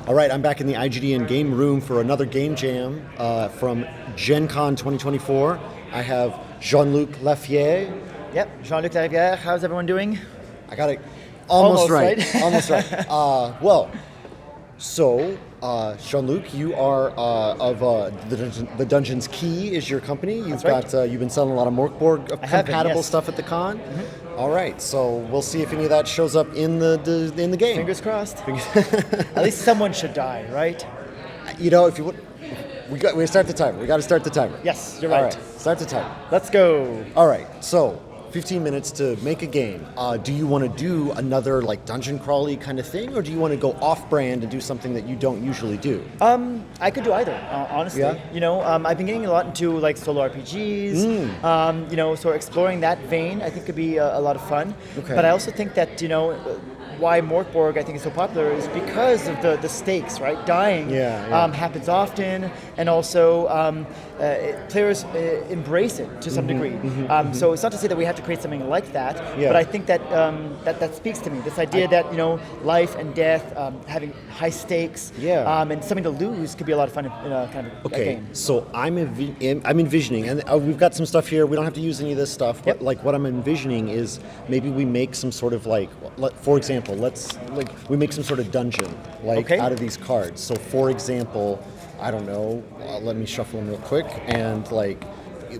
All right, I'm back in the IGDN game room for another game jam from Gen Con 2024. I have Jean Luc Lariviere. Yep, Jean Luc Lariviere. How's everyone doing? I got it almost right. Almost right. Jean Luc, you are of the Dungeon's Key is your company. You've you've been selling a lot of Morkborg compatible stuff at the con. Mm-hmm. All right, so we'll see if any of that shows up in the game. Fingers crossed. At least someone should die, right? You know, if you would, we start the timer. We got to start the timer. Yes, you're right. All right, start the timer. Let's go. All right, so 15 minutes to make a game. Do you want to do another like dungeon crawly kind of thing, or do you want to go off-brand and do something that you don't usually do? I could do either, honestly. Yeah? You know, I've been getting a lot into like solo RPGs. You know, so exploring that vein I think could be a lot of fun. Okay. But I also think that, you know, why Morkborg I think is so popular is because of the stakes, right? Dying happens often, and also players embrace it to some degree. So it's not to say that we have to create something like that, but I think that that speaks to me. This idea that, you know, life and death, having high stakes, and something to lose could be a lot of fun in a kind of a game. So I'm envisioning, and we've got some stuff here. We don't have to use any of this stuff, but like what I'm envisioning is maybe we make some sort of like, for example, we make some sort of dungeon out of these cards. So for example, I don't know, let me shuffle them real quick, and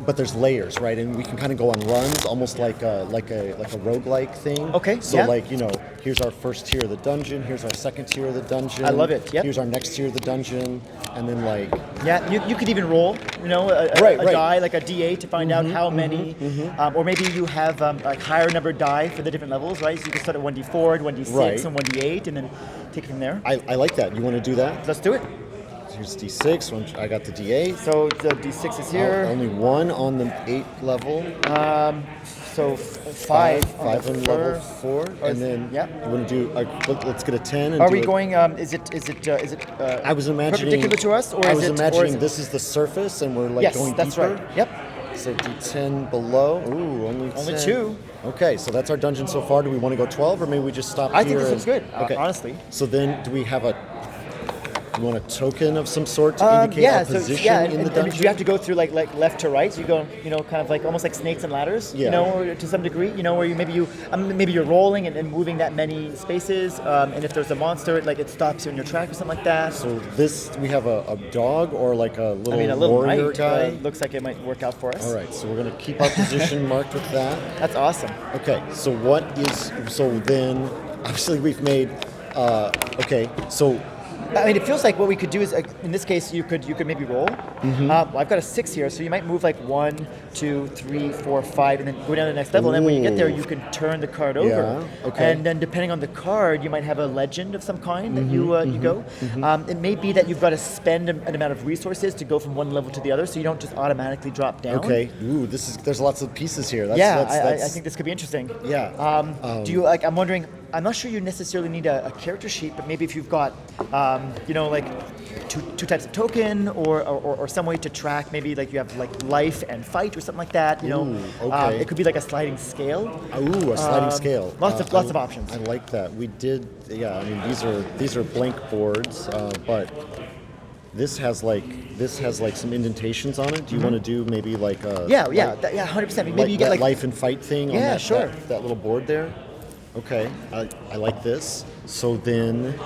but there's layers, right? And we can kind of go on runs, almost like a roguelike thing. Okay. So you know, here's our first tier of the dungeon, here's our second tier of the dungeon. I love it. Yep. Here's our next tier of the dungeon, and then you could even roll, you know, a die, like a D8 to find out how many, or maybe you have like higher numbered die for the different levels, right? So you can start at 1d4, 1d6, and 1d8, and then take it from there. I like that. You want to do that? Let's do it. Here's D6. I got the D8. So the D6 is here. Only one on the 8 level. So five on level 4, and then you want to do. Let's get a 10. And are we going? Is it? I was imagining perpendicular to us, or I was imagining this is the surface, and we're like going deeper. Yes, that's right. Yep. So D10 below. Ooh, only 2. Okay, so that's our dungeon so far. Do we want to go 12, or maybe we just stop here? I think this looks good. Okay. Honestly. So then, do we have you want a token of some sort to indicate our position in the dungeon? You have to go through like left to right. So you go, you know, kind of like almost like snakes and ladders. You know, to some degree. You know, where maybe you're rolling and moving that many spaces. And if there's a monster, it stops you in your track or something like that. So we have a dog or like a little warrior guy. Looks like it might work out for us. All right, so we're gonna keep our position marked with that. That's awesome. Okay, so then obviously we've made. So. I mean, it feels like what we could do is, in this case, you could maybe roll. Well, I've got a 6 here, so you might move like 1, 2, 3, 4, 5, and then go down to the next level. And then when you get there, you can turn the card over. Yeah, okay. And then depending on the card, you might have a legend of some kind that you go. It may be that you've got to spend an amount of resources to go from one level to the other, so you don't just automatically drop down. Okay. Ooh, there's lots of pieces here. I think this could be interesting. Yeah. Do you I'm wondering? I'm not sure you necessarily need a character sheet, but maybe if you've got, you know, like two types of token or some way to track, maybe like you have like life and fight or something like that. You know, it could be like a sliding scale. Ooh, a sliding scale. Lots of options. I like that. We did. Yeah. I mean, these are blank boards, but this has like some indentations on it. Do you want to do maybe like a 100%. Maybe you get like life and fight thing on that little board there. Okay, I like this. So then,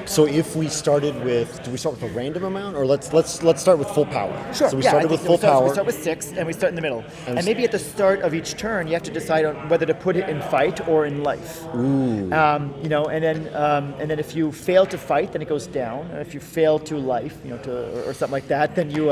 so if we started with, do we start with a random amount, or let's start with full power? Sure. So we started with full power. We start with 6, and we start in the middle. And maybe at the start of each turn, you have to decide on whether to put it in fight or in life. Ooh. You know, and then if you fail to fight, then it goes down. And if you fail to life, you know, or something like that, then you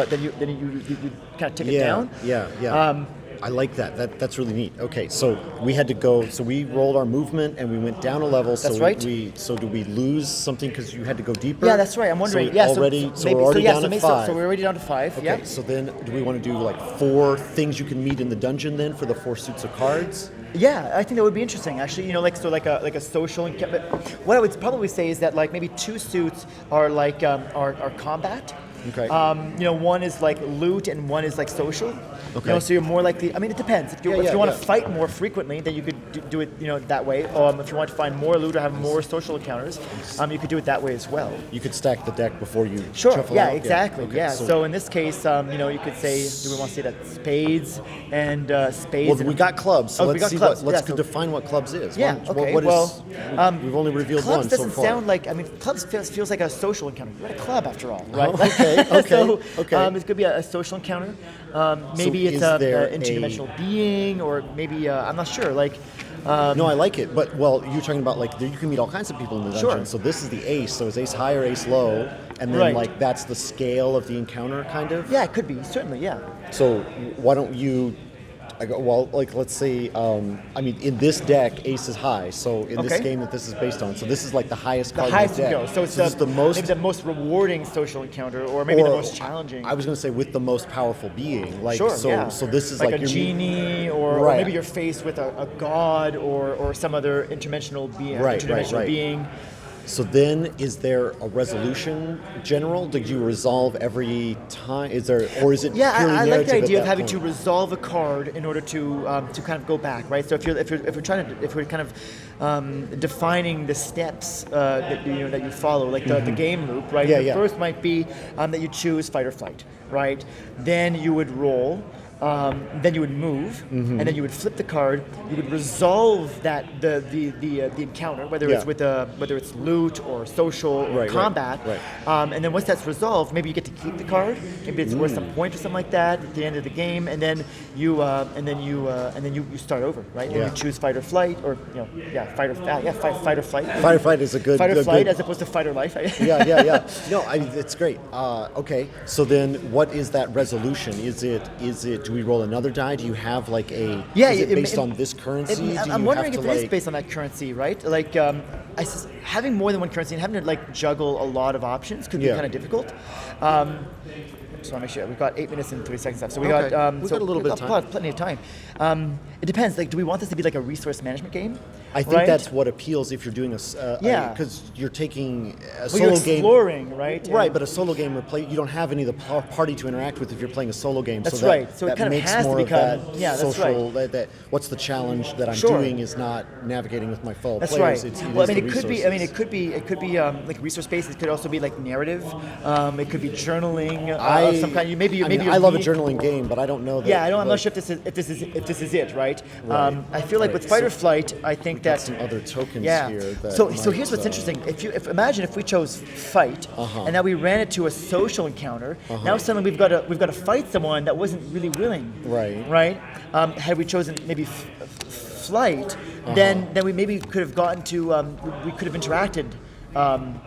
kind of take it down. Yeah. I like that. That's really neat. Okay, so we had to go. So we rolled our movement and we went down a level. That's right. So do we lose something because you had to go deeper? Yeah, that's right. I'm wondering. So we're already down to 5. So we're already down to 5. Okay. So then, do we want to do like 4 things you can meet in the dungeon then for the 4 suits of cards? Yeah, I think that would be interesting. Actually, you know, like a social. But what I would probably say is that like maybe 2 suits are like are combat. Okay. You know, one is like loot and one is like social. Okay. You know, so you're more likely. I mean, it depends. If you want to fight more frequently, then you could do it that way. If you want to find more loot or have more social encounters, you could do it that way as well. You could stack the deck before you Sure. shuffle Yeah. out? Exactly. Okay, Yeah. So in this case, you could say, do we want to say that spades and spades? Well, we got clubs, so we let's got see clubs. let's Yeah, so- define what clubs is. Yeah. Okay. What is, well, we've only revealed clubs one so doesn't far. sound like. I mean, clubs feels like a social encounter. You're at a club after all, right? Oh, okay. Okay. So, it could be a social encounter. Maybe So it's is there an interdimensional being, or maybe I'm not sure. Like. No, I like it, but you're talking about like you can meet all kinds of people in the dungeon. Sure. So this is the ace. So is ace high or ace low, and then Right. like that's the scale of the encounter, kind of. Yeah, it could be, certainly. Yeah. So why don't you? Like let's say, in this deck, ace is high. So in this Okay. game that this is based on, so this is like the highest The card highest in the you deck. go. So it's this is the most. maybe the most rewarding social encounter, or maybe the most challenging. I was going to say with the most powerful being. Like Sure, so. yeah. So this is like like a your genie, or Right. maybe you're faced with a god, or some other interdimensional being. Right, interdimensional right. being. So then, is there a resolution general? Did you resolve every time? Is there, or is it Yeah, purely I like narrative the at idea of that having point? to resolve a card in order to kind of go back, right? So if we're kind of defining the steps that you follow, like the game loop, right? Yeah, the yeah. first might be that you choose fight or flight, right? Then you would roll. Then you would move, Mm-hmm. and then you would flip the card. You would resolve the encounter, whether it's Yeah. whether it's loot or social or Right, right, combat. right. And then once that's resolved, maybe you get to keep the card. Maybe it's worth some point or something like that at the end of the game, and then you start over, right? And Yeah. you choose fight or flight, or fight or flight. Fight or flight is a good. Fight or good- flight good- as opposed to fight or life. yeah. No, it's great. Okay, so then what is that resolution? Is it? Do we roll another die? Do you have like a? Yeah, Is it it- based it- on this currency? Do I'm you wondering have if to, it is based on that currency, right? Like, having more than one currency and having to like juggle a lot of options could be Yeah. kind of difficult. Just want to make sure we've got 8 minutes and 3 seconds left. So Okay. We've got a little bit of time. Plenty of time. It depends. Like, do we want this to be like a resource management game? I think right? that's what appeals if you're doing Yeah. because you're taking a Well, solo you're game. exploring, right? Right, And- but a solo game you don't have any of the party to interact with if you're playing a solo game. That's so that, right. So it that kind of makes has to more become- of that yeah, that's social. That what's the challenge that I'm Sure. doing is not navigating with my fellow That's players. right. It Well, I is mean, the it could be. I mean, it resources. could be like resource based. It could also be like narrative. It could be journaling of I some kind. Maybe I love a journaling game, but I don't know that. Yeah, I'm not like, sure if this is it, right? Right. I feel like Right. with fight or So flight, I think got that some other tokens yeah. here that So might, here's what's interesting. Imagine if we chose fight, and now we ran it to a social encounter. Now suddenly we've got to fight someone that wasn't really willing. Right. Right. Had we chosen maybe flight, then we maybe could have gotten to we could have interacted.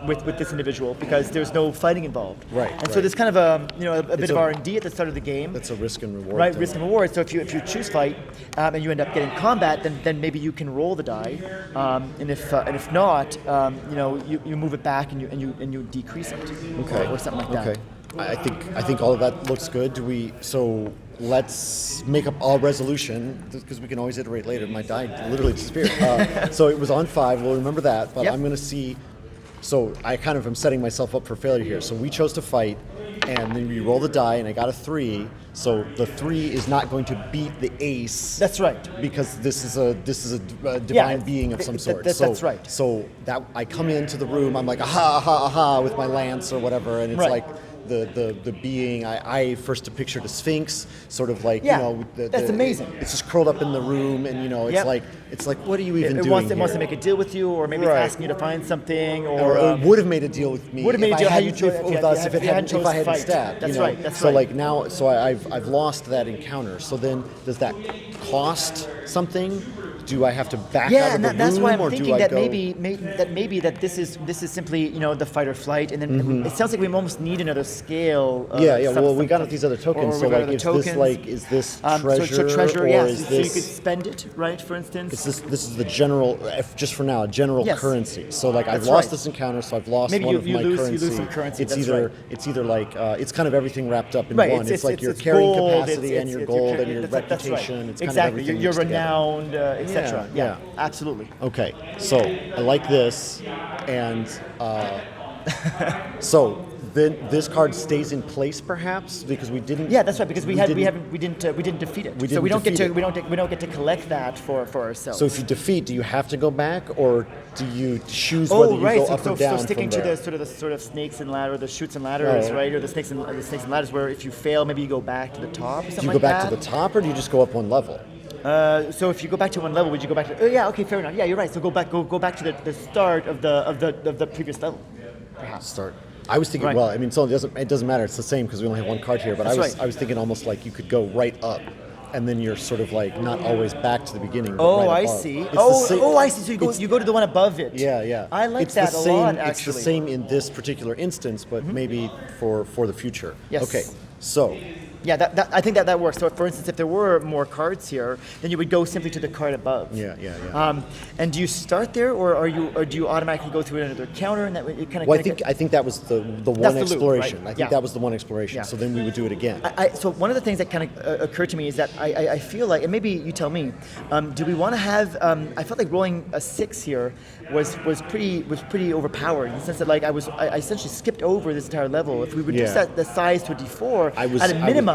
With this individual because there's no fighting involved. Right, And so right. there's kind of a bit of a- R&D at the start of the game. That's a risk and reward. Right, thing. risk and reward. So if you choose fight and you end up getting combat, then maybe you can roll the die, and if not, you move it back and you decrease it, Okay. or something like that. Okay. I think all of that looks good. So let's make up a resolution because we can always iterate later. My die literally disappeared. So it was on 5. We'll remember that. But Yep. I'm going to see. So I kind of am setting myself up for failure here. So we chose to fight, and then we roll the die, and I got a 3. So the 3 is not going to beat the ace. That's right. Because this is a divine being of some sort. That's right. So that I come into the room, I'm like aha, aha, aha with my lance or whatever, and it's Right. like the being I first pictured a sphinx, sort of like Yeah, that's amazing. It's just curled up in the room, and it's Yep. like what are you even It doing wants here? to make a deal with you, or maybe Right. it's asking you to find something, or or would have made a deal with me. would have made if a deal I how you hadn't- chose- if, if you with had- us if if it you hadn't hadn't if I chose hadn't fight. stabbed. That's you know? right, that's so right. like now, so I've lost that encounter. So then, does that cost something? Do I have to back yeah, out of and the that's room, why I'm or do thinking I that go? maybe that this is simply the fight or flight, and then it sounds like we almost need another scale. Yeah. Well, we got these other tokens. or So we got like, other is tokens. this like is this So treasure, treasure, or yeah. is So you this? could spend it, right? For instance. This is the general, just for now, a general Yes. currency. So like I've That's lost right. this encounter, so I've lost Maybe one you- of you my lose- you currency. lose some currency, It's that's either right. it's either like it's kind of everything wrapped up in Right, one. It's like your it's carrying gold, capacity and your gold and your that's right. reputation. It's kind of exactly. everything You're mixed together. renowned, etc. Yeah. Absolutely. Okay, so I like this, and So then this card stays in place, perhaps, because we didn't. Yeah, that's right. Because we didn't defeat it. So we don't get defeat to it. we don't get to collect that for ourselves. So if you defeat, do you have to go back, or do you choose whether you go up or down So sticking from to there? the sort of snakes and ladder, the chutes and ladders, right? Or the snakes and ladders, where if you fail, maybe you go back to the top. Or something Do you go like back that. to the top, or do you just go up one level? So if you go back to one level, would you go back to? Oh yeah, okay, fair enough. Yeah, you're right. So go back to the start of the previous level, perhaps. Start. I was thinking. Right. Well, I mean, so it doesn't matter. It's the same because we only have one card here. But That's I was right. I was thinking almost like you could go right up, and then you're sort of like not always back to the beginning. But Oh, right I above. see. It's the same- I see. So you go to the one above it. Yeah, yeah. I like it's that the a same, lot. It's Actually, the same in this particular instance, but maybe for the future. Yes. Okay. So Yeah, I think that works. So, for instance, if there were more cards here, then you would go simply to the card above. yeah. And do you start there, or do you automatically go through another counter, and that it kind of? Well, I think that was the the one loop, exploration. right? I think Yeah. that was the one exploration. Yeah. So then we would do it again. So one of the things that kind of occurred to me is that I feel like, and maybe you tell me, do we want to have? I felt like rolling a 6 here was pretty overpowered in the sense that like I essentially skipped over this entire level. If we reduce the size to a D4 at a minimum,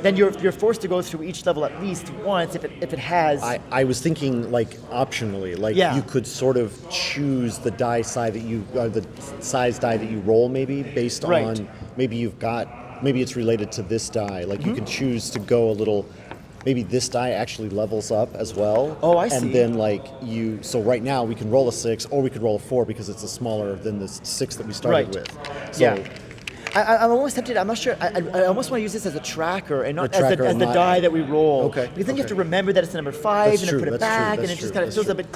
then you're forced to go through each level at least once if it has. I was thinking like optionally, like you could sort of choose the die size the size die that you roll, maybe based on maybe it's related to this die. Like you can choose to go a little. Maybe this die actually levels up as well. Oh, I see. And then so right now we can roll a 6 or we could roll a 4 because it's smaller than the 6 that we started with. So, yeah. I'm almost tempted. I'm not sure. I almost want to use this as a tracker and not as the not, die that we roll. Okay. Because then you have to remember that it's the number 5 That's and true, then put it that's true, back, that's and it just true, kind of that's feels a true. bit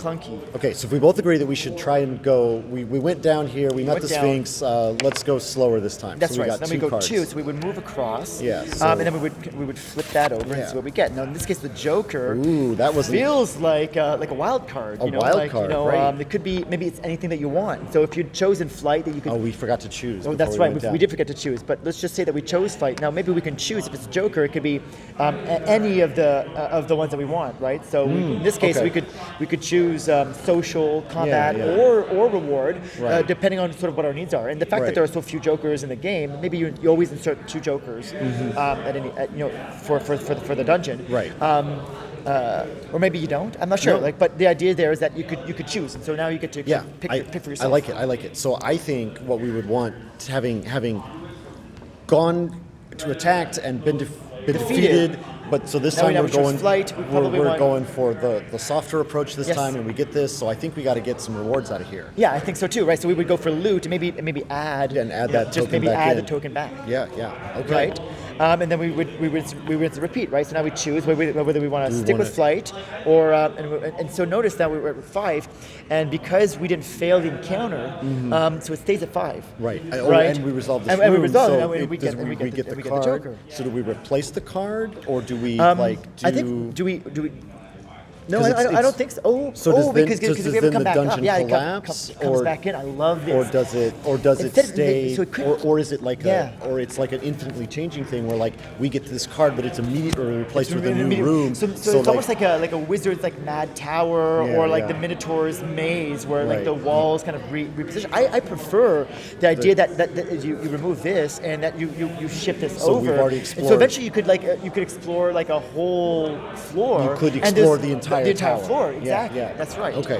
clunky. Okay, so if we both agree that we should try and go, we went down here, we met the down. Sphinx, let's go slower this time. That's so we right. got So then we two go cards. 2, so we would move across. Yeah, And then we would flip that over and see what we get. Now in this case, the Joker. Ooh, that wasn't- feels like a wild card. A wild card, right. It could be maybe it's anything that you want. So if you'd chosen flight, that you could. Oh, we forgot to choose. Oh, before that's we right. went We down. did forget to choose, but let's just say that we chose fight. Now maybe we can choose if it's Joker. It could be any of the ones that we want, right? So in this case, okay. we could choose social, combat, yeah. or reward, Right. depending on sort of what our needs are. And the fact Right. that there are so few Jokers in the game, maybe you always insert 2 Jokers for the dungeon. Right. Or maybe you don't. I'm not sure. No. But the idea there is that you could choose, and so now you get to pick for yourself. I like it. So I think what we would want, having gone to attacked and been defeated, but so this Now we time know we're we chose going. flight, we probably we're want- going for the softer approach this Yes. time, and we get this. So I think we got to get some rewards out of here. Yeah, I think so too, right? So we would go for loot and maybe add Yeah, and add that just token maybe back add in. the token back. Yeah. Okay. Right, and then we would repeat, right? So now we choose whether we want to stick with flight or and so notice that we're at 5, and because we didn't fail the encounter, so it stays at 5. Right. Right. And we resolve this And room. we resolve it, so and we get the the card. Joker. So do we replace the card, or do we I think do we? No, 'Cause I don't think so. So does because then, if we does ever then come the back dungeon up, yeah, collapse, it comes back in. I love this. or does it Instead of- stay, so it could- or is it like Yeah. or it's like an infinitely changing thing where like we get this card, but it's immediately replaced with a new Immediate- room. So it's almost like a wizard's mad tower, Yeah, or like yeah. the Minotaur's maze, where like Right. the walls kind of reposition. I prefer the idea that you remove this and that you shift this So over. we've already And so explored- eventually you could explore like a whole floor. You could and explore this- the entire entire tower. floor. Yeah, Exactly. yeah. That's right. Okay.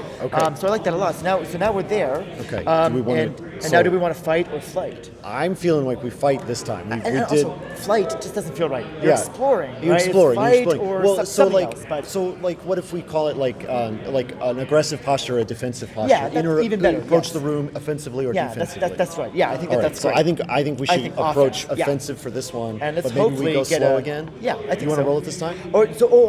So I like that a lot. So now we're there. Okay. Do we wanna- and now do we want to fight or flight? I'm feeling like we fight this time. We And did. also, flight just doesn't feel right. You're exploring, You're right? exploring. It's You're fight exploring. or Well, something else. But what if we call it like an aggressive posture or a defensive posture? Yeah, that's even better, Approach yes. the room offensively or yeah, defensively. that's right. Yeah, I think All right, that's so right. I think we should think approach offense, yeah. offensive for this one, And let's but maybe hopefully we go get slow a- again. Yeah, I think you want to so. roll it this time?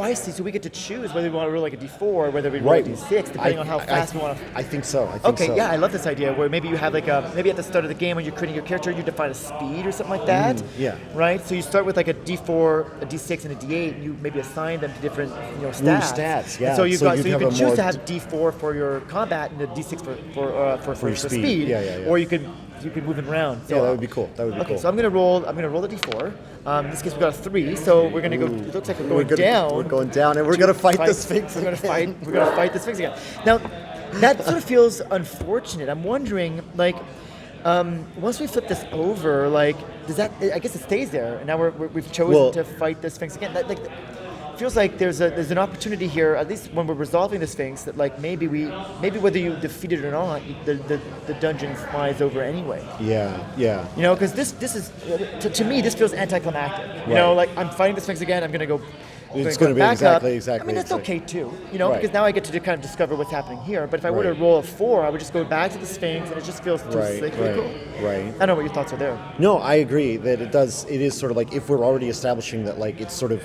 I see. So we get to choose whether we want to roll like a D4 or whether we roll a D6, depending on how fast we want to. I think so. Okay, yeah, I love this idea where maybe you have maybe at the start of the game when you're creating your character, you define a speed or something like that. yeah. Right. So you start with like a D4, a D6, and a D8, and you maybe assign them to different stats. stats, And yeah. so you So you'd can have a choose more to have D4 for your combat and a D6 for your speed. Yeah. Or you could move it around. So, Yeah, that would be cool. That would be okay, cool. so I'm gonna roll the D4. In this case, we got a 3, so we're gonna go. It looks like we're going down. We're going down, and we're going to fight the Sphinx. We're gonna fight. We're gonna fight the Sphinx again. Now, that sort of feels unfortunate. I'm wondering, like, Once we flip this over, like, does that? I guess it stays there, and now we've chosen to fight the Sphinx again. That, like, feels like there's an opportunity here, at least when we're resolving the Sphinx, that like maybe whether you defeat it or not, the dungeon flies over anyway. Yeah. You know, because this is to me this feels anticlimactic. You know, like I'm fighting the Sphinx again. I'm gonna go. It's going to be back exactly. I mean, that's okay too, you know, because now I get to kind of discover what's happening here. But if I were to roll a 4, I would just go back to the Sphinx, and it just feels too slickly cool. Right. I don't know what your thoughts are there. No, I agree that it does. It is sort of like if we're already establishing that, like it's sort of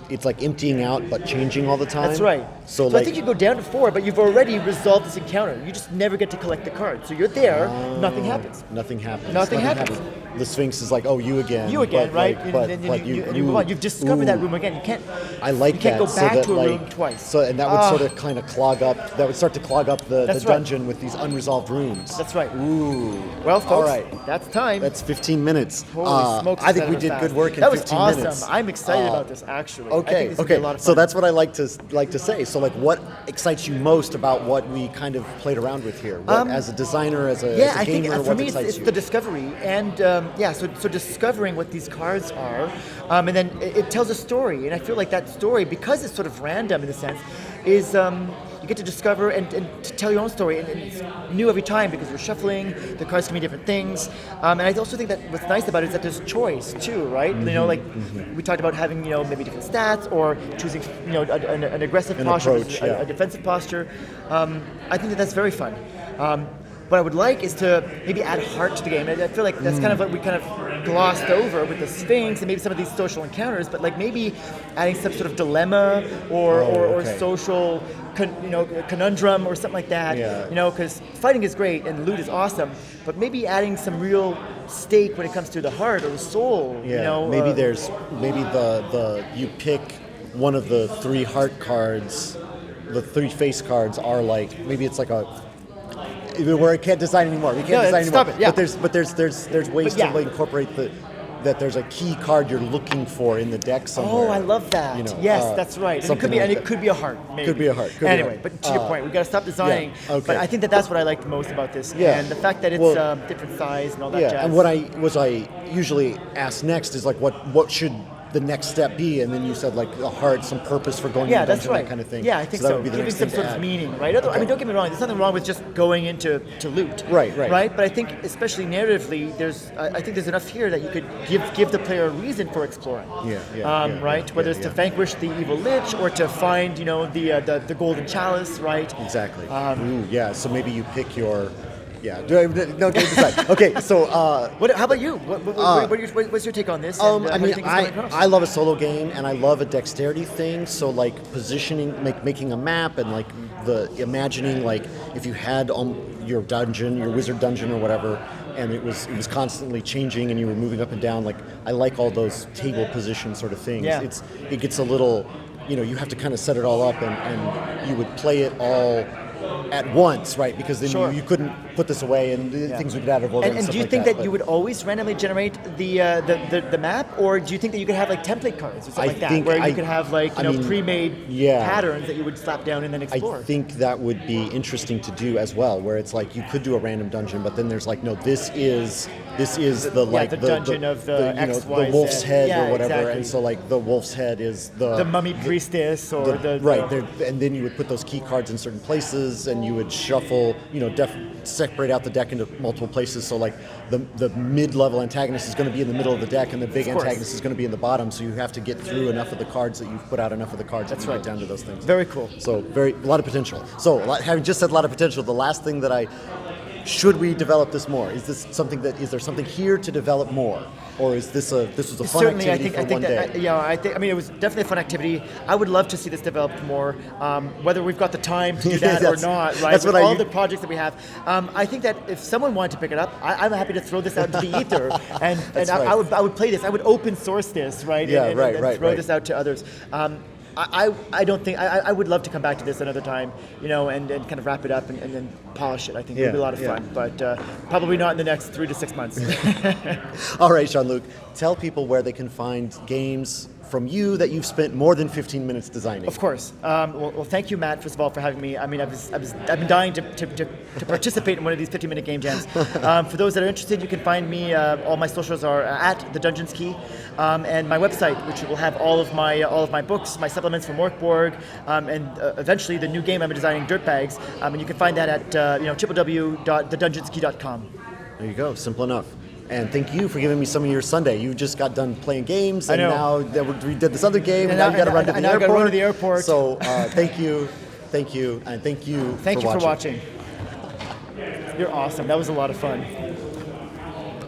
it's like emptying out but changing all the time. That's right. So I think you go down to 4, but you've already resolved this encounter. You just never get to collect the card. So you're there, nothing happens. Nothing happens. Nothing happens. The Sphinx is like, oh, you again. You again, but, right? Like, and then you move on. You've discovered that room again. You can't. I like you can't that. go back so that, to a like, room twice. So and that would sort of kind of clog up. That would start to clog up the dungeon with these unresolved rooms. That's right. Ooh. Well, folks, all right. That's time. That's 15 minutes. Holy smokes! I think we did good work in 15 minutes. That was awesome. I'm excited about this actually. Okay. I think this will be a lot of fun. So that's what I like to say. So like, what excites you most about what we kind of played around with here? What, as a designer, as a I think gamer, for what me excites it's you? the discovery, and so discovering what these cards are, and then it tells a story, and I feel like that story, because it's sort of random in a sense, is you get to discover and to tell your own story, and it's new every time because you're shuffling. The cards can mean different things, and I also think that what's nice about it is that there's choice too, right? You know, like we talked about having maybe different stats or choosing an aggressive posture, approach, a defensive posture. I think that's very fun. What I would like is to maybe add heart to the game. I feel like that's kind of what we kind of glossed over with the Sphinx and maybe some of these social encounters, but like maybe adding some sort of dilemma or social conundrum or something like that. Yeah. You know, because fighting is great and loot is awesome, but maybe adding some real stake when it comes to the heart or the soul. Yeah. You know, maybe maybe the you pick one of the 3 heart cards. The 3 face cards are like, maybe it's like a, where I can't design anymore. We can't design stop anymore. it. Yeah. But there's ways to incorporate that there's a key card you're looking for in the deck somewhere. Oh, I love that. Yes, that's right. And it could be a heart. Maybe. Could be a heart. Anyway, but to your point, we've got to stop designing. Yeah, okay. But I think that's what I liked most about this, and the fact that it's different size and all that jazz. And what I usually ask next is like, what should the next step be? And then you said like a heart, some purpose for going in the dungeon, that's right. that kind of thing. Yeah, I think so. That would be the Giving next some thing sort to of add. meaning, right? I mean, don't get me wrong. There's nothing wrong with just going into loot. Right. But I think, especially narratively, I think there's enough here that you could give the player a reason for exploring. Right. Whether it's to vanquish the evil lich or to find, the golden chalice, right? Exactly. So maybe you pick your. Yeah. Don't decide. Okay. So. How about you? What's your take on this? And, I mean, I love a solo game, and I love a dexterity thing. So like positioning, making a map, and like the imagining, like if you had your dungeon, your wizard dungeon or whatever, and it was constantly changing, and you were moving up and down. Like I like all those table position sort of things. Yeah. It gets a little, you have to kind of set it all up, and you would play it all at once, right? Because then you couldn't put this away, and things would get out of order. And do you think that you would always randomly generate the map, or do you think that you could have like template cards or something like that, where you could have pre-made patterns that you would slap down and then explore? I think that would be interesting to do as well, where it's like you could do a random dungeon, but then there's like, no, this is the dungeon of the X, Y, the wolf's Z. head or whatever, exactly. And so like the wolf's head is the mummy priestess or and then you would put those key cards in certain places, and you would shuffle, separate out the deck into multiple places. So like the mid-level antagonist is going to be in the middle of the deck, and the big antagonist is going to be in the bottom. So you have to get through enough of the cards that you've put out enough of the cards that you get down to those things. Very cool. So a lot of potential. So having just said a lot of potential, the last thing that should we develop this more? Is there something here to develop more? Or is this was a fun activity for one day? I mean, it was definitely a fun activity. I would love to see this developed more, whether we've got the time to do that or not, right? That's with all the projects that we have. I think that if someone wanted to pick it up, I'm happy to throw this out into the ether, and I would play this. I would open source this, right? And throw this out to others. I don't think I would love to come back to this another time, and kind of wrap it up and then polish it. I think it would be a lot of fun, but probably not in the next 3 to 6 months. All right, Jean Luc, tell people where they can find games from you that you've spent more than 15 minutes designing. Of course. Well, thank you, Matt, first of all, for having me. I mean, I've been dying to participate in one of these 50-minute game jams. For those that are interested, you can find me. All my socials are at The Dungeons Key, and my website, which will have all of my books, my supplements from Workborg, and eventually the new game I'm designing, Dirtbags. And you can find that at www.thedungeonskey.com. There you go. Simple enough. And thank you for giving me some of your Sunday. You just got done playing games, and now that we did this other game, and now you got to run to the airport. I got to run to the airport. So thank you, and thank you for watching. You're awesome. That was a lot of fun.